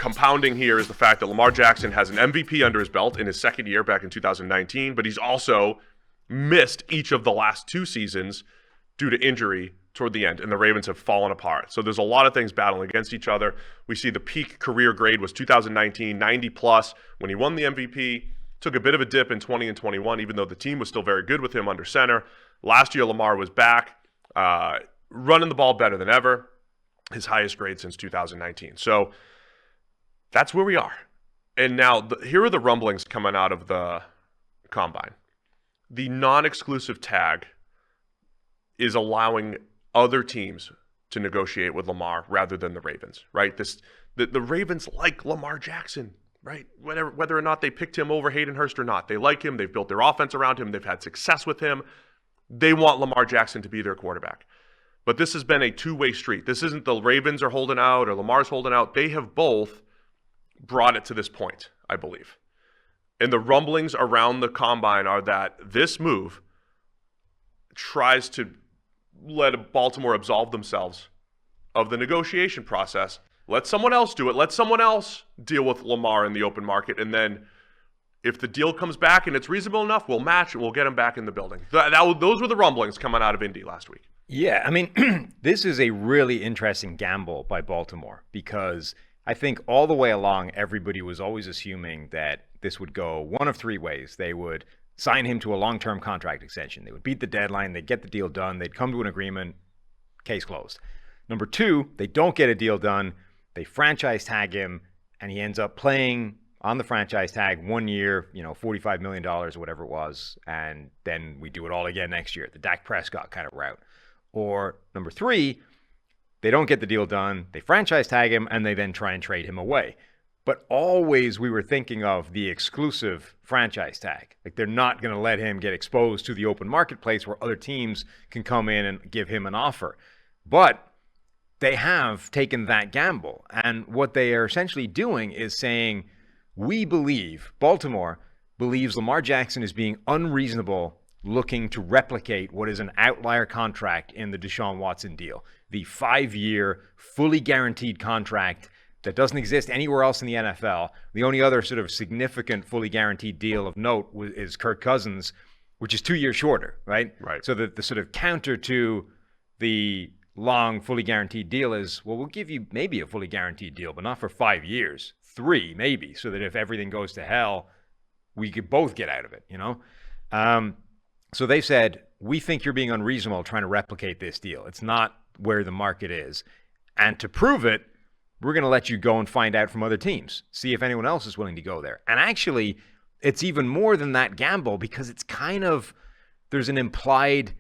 compounding here is the fact that Lamar Jackson has an MVP under his belt in his second year back in 2019, but he's also missed each of the last 2 seasons due to injury toward the end, and the Ravens have fallen apart. So there's a lot of things battling against each other. We see the peak career grade was 2019, 90 plus. When he won the MVP, took a bit of a dip in 20 and 21, even though the team was still very good with him under center. Last year, Lamar was back, running the ball better than ever, his highest grade since 2019. So that's where we are. And now here are the rumblings coming out of the combine. The non-exclusive tag is allowing other teams to negotiate with Lamar rather than the Ravens, right? The Ravens like Lamar Jackson, right? Whether or not they picked him over Hayden Hurst or not, they like him. They've built their offense around him. They've had success with him. They want Lamar Jackson to be their quarterback. But this has been a two-way street. This isn't the Ravens are holding out or Lamar's holding out. They have both brought it to this point, I believe. And the rumblings around the combine are that this move tries to let Baltimore absolve themselves of the negotiation process. Let someone else do it. Let someone else deal with Lamar in the open market. And then if the deal comes back and it's reasonable enough, we'll match it. We'll get him back in the building. Those were the rumblings coming out of Indy last week. Yeah, I mean, this is a really interesting gamble by Baltimore because I think all the way along, everybody was always assuming that this would go one of 3 ways. They would sign him to a long-term contract extension. They would beat the deadline. They'd get the deal done. They'd come to an agreement. Case closed. Number 2, they don't get a deal done. They franchise tag him, and he ends up playing on the franchise tag 1 year, $45 million or whatever it was, and then we do it all again next year, the Dak Prescott kind of route. Or number 3, they don't get the deal done. They franchise tag him, and they then try and trade him away. But always we were thinking of the exclusive franchise tag. Like they're not going to let him get exposed to the open marketplace where other teams can come in and give him an offer. But they have taken that gamble. And what they are essentially doing is saying, Baltimore believes Lamar Jackson is being unreasonable looking to replicate what is an outlier contract in the Deshaun Watson deal. The 5-year, fully guaranteed contract that doesn't exist anywhere else in the NFL. The only other sort of significant fully guaranteed deal of note is Kirk Cousins, which is 2 years shorter, right? Right. So the sort of counter to the long fully guaranteed deal is, well, we'll give you maybe a fully guaranteed deal, but not for 5 years, 3 maybe, so that if everything goes to hell, we could both get out of it, So they said, we think you're being unreasonable trying to replicate this deal. It's not where the market is. And to prove it, we're going to let you go and find out from other teams, see if anyone else is willing to go there. And actually, it's even more than that gamble because it's kind of, there's an implied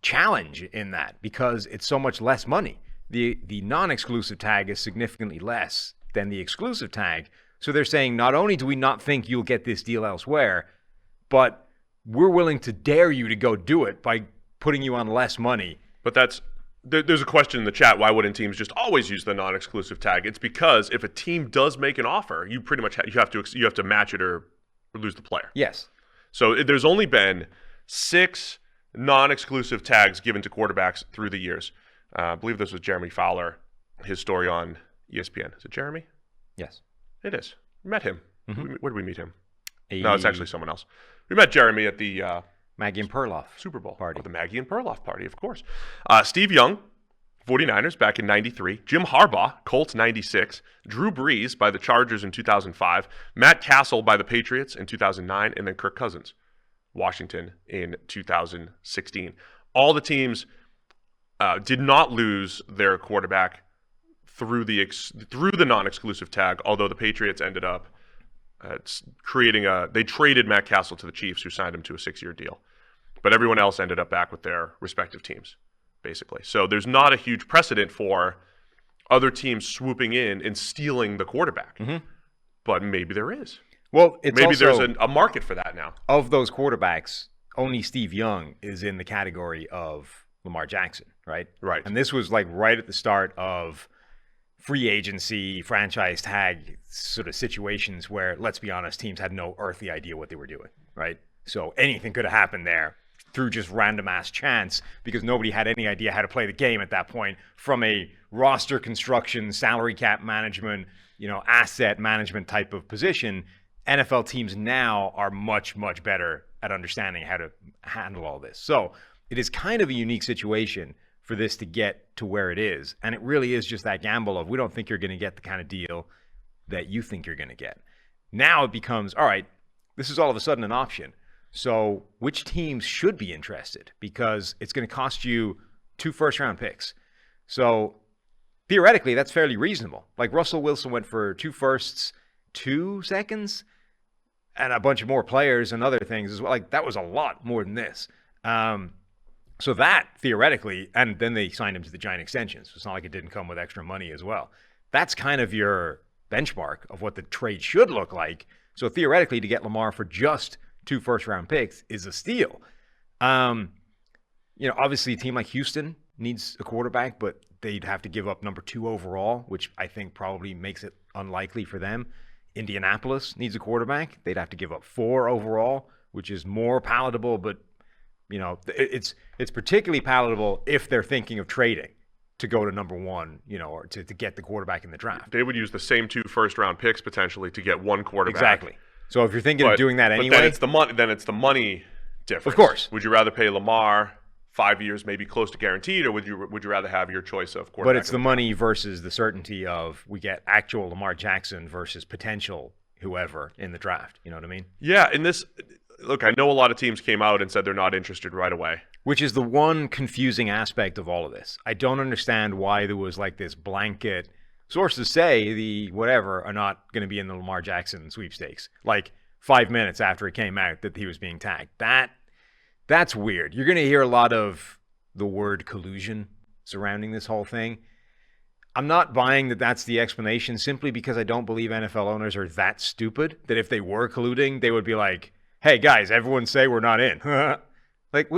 challenge in that because it's so much less money. The non-exclusive tag is significantly less than the exclusive tag. So they're saying, not only do we not think you'll get this deal elsewhere, but we're willing to dare you to go do it by putting you on less money. But there's a question in the chat, why wouldn't teams just always use the non-exclusive tag? It's because if a team does make an offer, you pretty much you have to match it or lose the player. Yes. So there's only been 6 non-exclusive tags given to quarterbacks through the years. I believe this was Jeremy Fowler, his story on ESPN. Is it Jeremy? Yes. It is. We met him. Mm-hmm. Where did we meet him? No, it's actually someone else. We met Jeremy at the Maggie and Perloff Super Bowl party. Oh, the Maggie and Perloff party, of course. Steve Young, 49ers back in 93. Jim Harbaugh, Colts 96. Drew Brees by the Chargers in 2005. Matt Castle by the Patriots in 2009. And then Kirk Cousins, Washington in 2016. All the teams did not lose their quarterback through the non-exclusive tag, although the Patriots ended up they traded Matt Castle to the Chiefs, who signed him to a 6-year deal. But everyone else ended up back with their respective teams, basically. So there's not a huge precedent for other teams swooping in and stealing the quarterback. Mm-hmm. But maybe there is. Well, maybe there's a market for that now. Of those quarterbacks, only Steve Young is in the category of Lamar Jackson, right? Right. And this was like right at the start of free agency, franchise tag sort of situations where, let's be honest, teams had no earthly idea what they were doing, right? So anything could have happened there. through just random ass chance because nobody had any idea how to play the game at that point from a roster construction, salary cap management, asset management type of position. NFL teams now are much, much better at understanding how to handle all this. So it is kind of a unique situation for this to get to where it is. And it really is just that gamble of, we don't think you're going to get the kind of deal that you think you're going to get. Now it becomes, all right, this is all of a sudden an option. So which teams should be interested? Because it's going to cost you 2 first-round picks. So theoretically, that's fairly reasonable. Like Russell Wilson went for 2 firsts, 2 seconds, and a bunch of more players and other things as well. Like that was a lot more than this. So that theoretically, and then they signed him to the giant extensions. So it's not like it didn't come with extra money as well. That's kind of your benchmark of what the trade should look like. So theoretically, to get Lamar for just 2 first-round picks is a steal. Obviously a team like Houston needs a quarterback, but they'd have to give up number 2 overall, which I think probably makes it unlikely for them. Indianapolis needs a quarterback. They'd have to give up 4 overall, which is more palatable, but it's particularly palatable if they're thinking of trading to go to number 1, or to get the quarterback in the draft. They would use the same 2 first-round picks potentially to get 1 quarterback. Exactly. So if you're thinking of doing that anyway, but then it's the money difference. Of course. Would you rather pay Lamar 5 years, maybe close to guaranteed, or would you rather have your choice of quarterback? But it's the money versus the certainty of we get actual Lamar Jackson versus potential whoever in the draft. You know what I mean? Yeah. Look, I know a lot of teams came out and said they're not interested right away. Which is the one confusing aspect of all of this. I don't understand why there was like this blanket. Sources say the whatever are not going to be in the Lamar Jackson sweepstakes. Like 5 minutes after it came out that he was being tagged. That's weird. You're going to hear a lot of the word collusion surrounding this whole thing. I'm not buying that that's the explanation simply because I don't believe NFL owners are that stupid that if they were colluding, they would be like, hey, guys, everyone say we're not in. Like,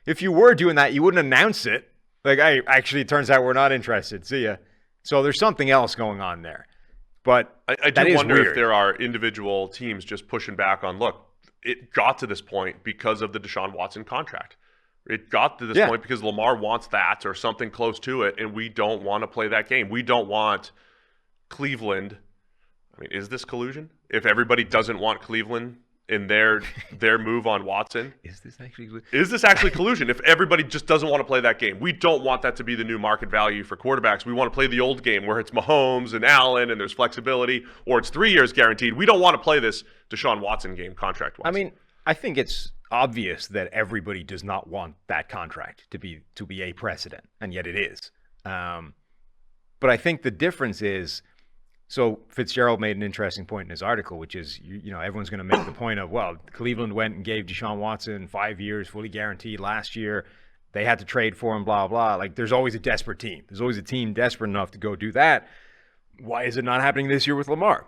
if you were doing that, you wouldn't announce it. Like, hey, actually, it turns out we're not interested. See ya. So there's something else going on there. But I do wonder if there are individual teams just pushing back on, look, it got to this point because of the Deshaun Watson contract. It got to this point because Lamar wants that or something close to it, and we don't want to play that game. We don't want Cleveland. I mean, is this collusion? If everybody doesn't want Cleveland in their move on Watson. Is this actually collusion? If everybody just doesn't want to play that game, we don't want that to be the new market value for quarterbacks. We want to play the old game where it's Mahomes and Allen and there's flexibility, or it's 3 years guaranteed. We don't want to play this Deshaun Watson game contract-wise. I mean, I think it's obvious that everybody does not want that contract to be a precedent, and yet it is. But I think the difference is, so Fitzgerald made an interesting point in his article, which is, everyone's going to make the point of, well, Cleveland went and gave Deshaun Watson 5 years, fully guaranteed last year. They had to trade for him, blah, blah. Like, there's always a desperate team. There's always a team desperate enough to go do that. Why is it not happening this year with Lamar?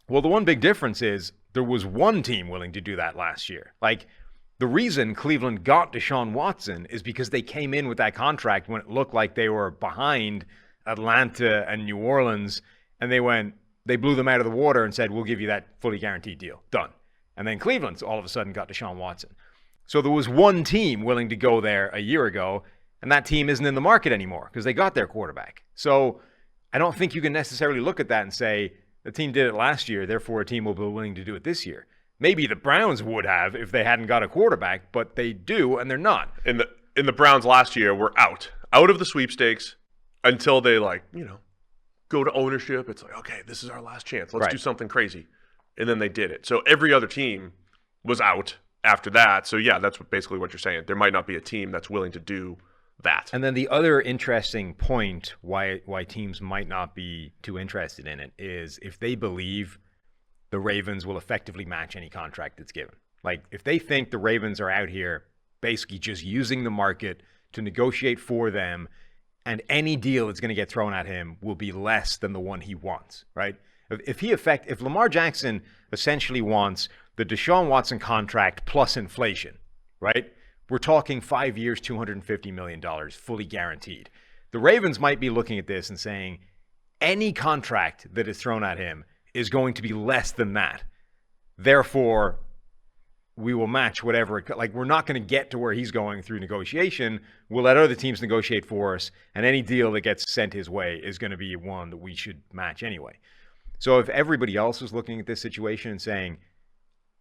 Well, the one big difference is there was one team willing to do that last year. Like, the reason Cleveland got Deshaun Watson is because they came in with that contract when it looked like they were behind Atlanta and New Orleans. And they blew them out of the water and said, we'll give you that fully guaranteed deal. Done. And then Cleveland all of a sudden got Deshaun Watson. So there was one team willing to go there a year ago, and that team isn't in the market anymore because they got their quarterback. So I don't think you can necessarily look at that and say, the team did it last year, therefore a team will be willing to do it this year. Maybe the Browns would have if they hadn't got a quarterback, but they do, and they're not. And the Browns last year were out of the sweepstakes until they go to ownership. It's like, okay, this is our last chance. Let's do something crazy. And then they did it. So every other team was out after that. So yeah, that's basically what you're saying. There might not be a team that's willing to do that. And then the other interesting point why teams might not be too interested in it is if they believe the Ravens will effectively match any contract that's given. Like if they think the Ravens are out here basically just using the market to negotiate for them, and any deal that's going to get thrown at him will be less than the one he wants, right? If Lamar Jackson essentially wants the Deshaun Watson contract plus inflation, right? We're talking 5 years, $250 million, fully guaranteed. The Ravens might be looking at this and saying, any contract that is thrown at him is going to be less than that. Therefore, we will match whatever. Like, we're not going to get to where he's going through negotiation. We'll let other teams negotiate for us, and any deal that gets sent his way is going to be one that we should match anyway. So if everybody else was looking at this situation and saying,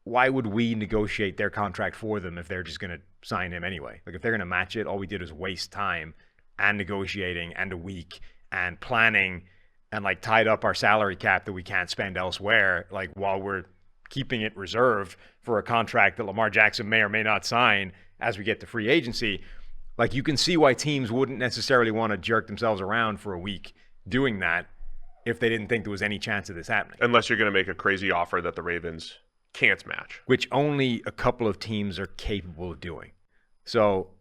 why would we negotiate their contract for them if they're just going to sign him anyway? Like, if they're going to match it, all we did is waste time and negotiating and a week and planning and like tied up our salary cap that we can't spend elsewhere, like while we're keeping it reserved for a contract that Lamar Jackson may or may not sign as we get to free agency. Like, you can see why teams wouldn't necessarily want to jerk themselves around for a week doing that if they didn't think there was any chance of this happening. Unless you're going to make a crazy offer that the Ravens can't match. Which only a couple of teams are capable of doing. So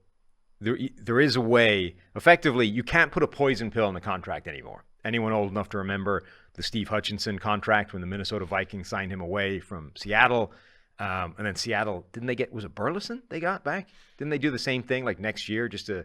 there is a way. Effectively, you can't put a poison pill in the contract anymore. Anyone old enough to remember the Steve Hutchinson contract when the Minnesota Vikings signed him away from Seattle? And then Seattle, didn't they get, was it Burleson they got back? Didn't they do the same thing like next year just to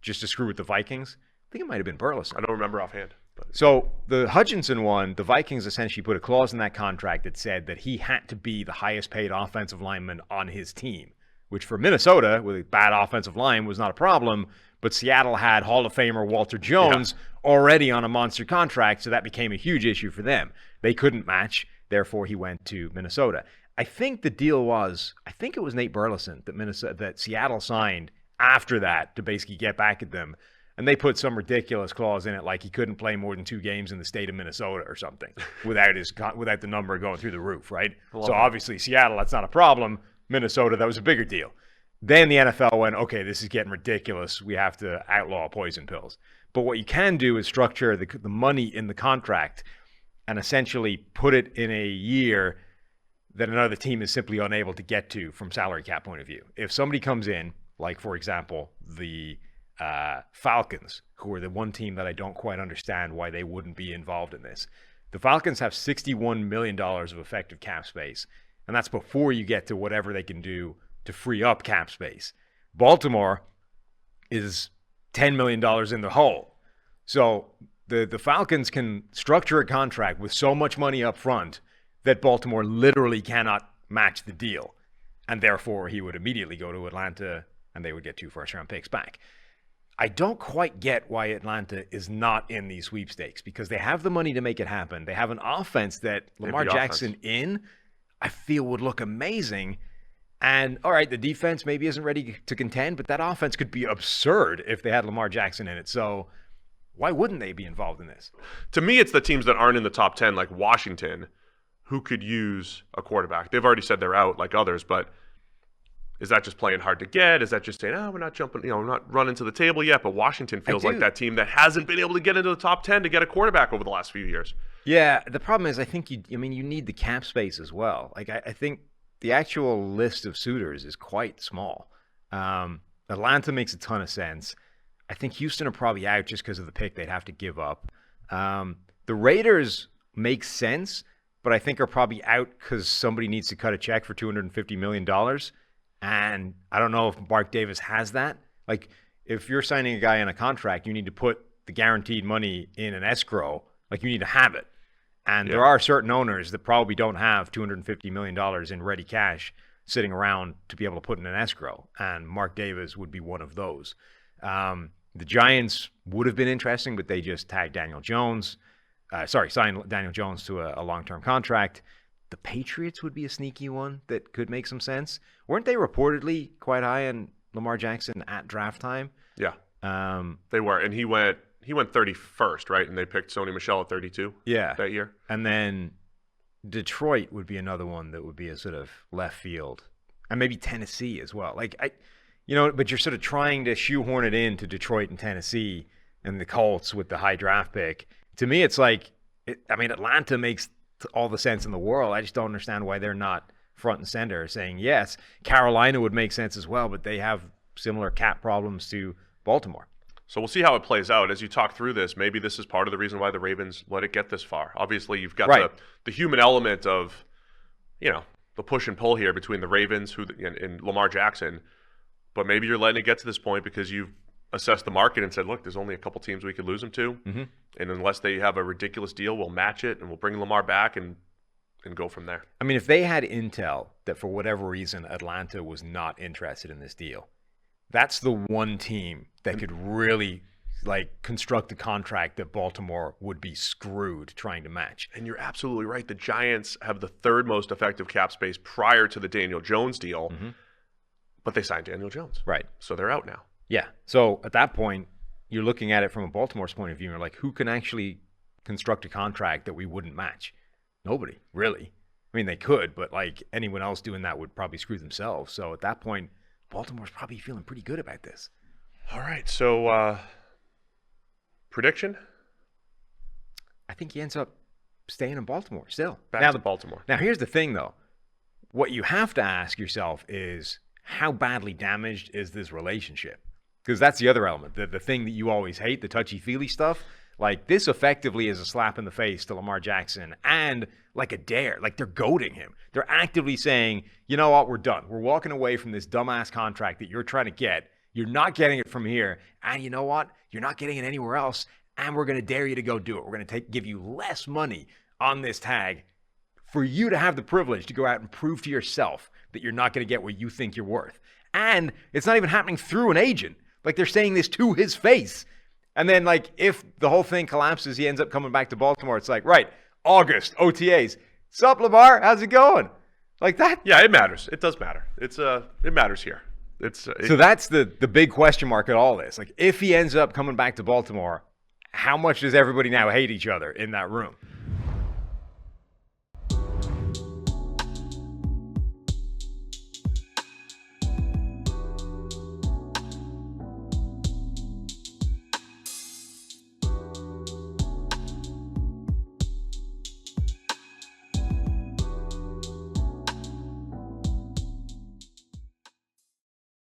screw with the Vikings? I think it might have been Burleson. I don't remember offhand. So the Hutchinson one, the Vikings essentially put a clause in that contract that said that he had to be the highest paid offensive lineman on his team, which for Minnesota, with a bad offensive line, was not a problem. But Seattle had Hall of Famer Walter Jones already on a monster contract, so that became a huge issue for them. They couldn't match, therefore he went to Minnesota. I think the deal was, I think it was Nate Burleson that Seattle signed after that to basically get back at them. And they put some ridiculous clause in it, like he couldn't play more than 2 games in the state of Minnesota or something without the number going through the roof, right? So obviously Seattle, that's not a problem. Minnesota, that was a bigger deal. Then the NFL went, okay, this is getting ridiculous. We have to outlaw poison pills. But what you can do is structure the money in the contract and essentially put it in a year that another team is simply unable to get to from salary cap point of view. If somebody comes in, like, for example, the Falcons, who are the one team that I don't quite understand why they wouldn't be involved in this. The Falcons have $61 million of effective cap space, and that's before you get to whatever they can do to free up cap space. Baltimore is $10 million in the hole. So the Falcons can structure a contract with so much money up front that Baltimore literally cannot match the deal, and therefore he would immediately go to Atlanta, and they would get 2 first-round picks back. I don't quite get why Atlanta is not in these sweepstakes, because they have the money to make it happen. They have an offense that Lamar Jackson I feel would look amazing. And all right, the defense maybe isn't ready to contend, but that offense could be absurd if they had Lamar Jackson in it. So why wouldn't they be involved in this? To me, it's the teams that aren't in the top 10, like Washington, who could use a quarterback. They've already said they're out like others, but is that just playing hard to get? Is that just saying, we're not jumping, we're not running to the table yet? But Washington feels like that team that hasn't been able to get into the top 10 to get a quarterback over the last few years. Yeah, the problem is I think you need the cap space as well. Like I think the actual list of suitors is quite small. Atlanta makes a ton of sense. I think Houston are probably out just because of the pick they'd have to give up. The Raiders make sense, but I think are probably out because somebody needs to cut a check for $250 million. And I don't know if Mark Davis has that. Like, if you're signing a guy on a contract, you need to put the guaranteed money in an escrow. Like, you need to have it. And there are certain owners that probably don't have $250 million in ready cash sitting around to be able to put in an escrow. And Mark Davis would be one of those. The Giants would have been interesting, but they just tagged Daniel Jones. Signed Daniel Jones to a long-term contract. The Patriots would be a sneaky one that could make some sense. Weren't they reportedly quite high on Lamar Jackson at draft time? Yeah, they were, and he went 31st, right? And they picked Sony Michel at 32. Yeah, that year. And then Detroit would be another one that would be a sort of left field, and maybe Tennessee as well. Like but you're sort of trying to shoehorn it into Detroit and Tennessee and the Colts with the high draft pick. To me, it's like, Atlanta makes all the sense in the world. I just don't understand why they're not front and center saying yes. Carolina would make sense as well, but they have similar cap problems to Baltimore. So we'll see how it plays out. As you talk through this, maybe this is part of the reason why the Ravens let it get this far. Obviously, you've got the human element of, the push and pull here between the Ravens and Lamar Jackson. But maybe you're letting it get to this point because you've assessed the market and said, look, there's only a couple teams we could lose him to. Mm-hmm. And unless they have a ridiculous deal, we'll match it and we'll bring Lamar back and and go from there. I mean, if they had intel that for whatever reason Atlanta was not interested in this deal, that's the one team that could really construct a contract that Baltimore would be screwed trying to match. And you're absolutely right. The Giants have the third most effective cap space prior to the Daniel Jones deal, but they signed Daniel Jones. Right. So they're out now. Yeah. So at that point, you're looking at it from a Baltimore's point of view. You're like, who can actually construct a contract that we wouldn't match? Nobody, really. I mean, they could, but anyone else doing that would probably screw themselves. So at that point, Baltimore's probably feeling pretty good about this. All right. So prediction? I think he ends up staying in Baltimore still. Back to Baltimore. Now, here's the thing, though. What you have to ask yourself is, how badly damaged is this relationship? Because that's the other element, the thing that you always hate, the touchy-feely stuff. This effectively is a slap in the face to Lamar Jackson and a dare. They're goading him. They're actively saying, you know what, we're done. We're walking away from this dumbass contract that you're trying to get. You're not getting it from here. And you know what? You're not getting it anywhere else. And we're going to dare you to go do it. We're going to give you less money on this tag for you to have the privilege to go out and prove to yourself that you're not going to get what you think you're worth. And it's not even happening through an agent. They're saying this to his face. And then, if the whole thing collapses, he ends up coming back to Baltimore. It's right, August, OTAs. Sup, Lamar? How's it going? That. Yeah, it matters. It does matter. It matters here. So that's the big question mark at all this. If he ends up coming back to Baltimore, how much does everybody now hate each other in that room?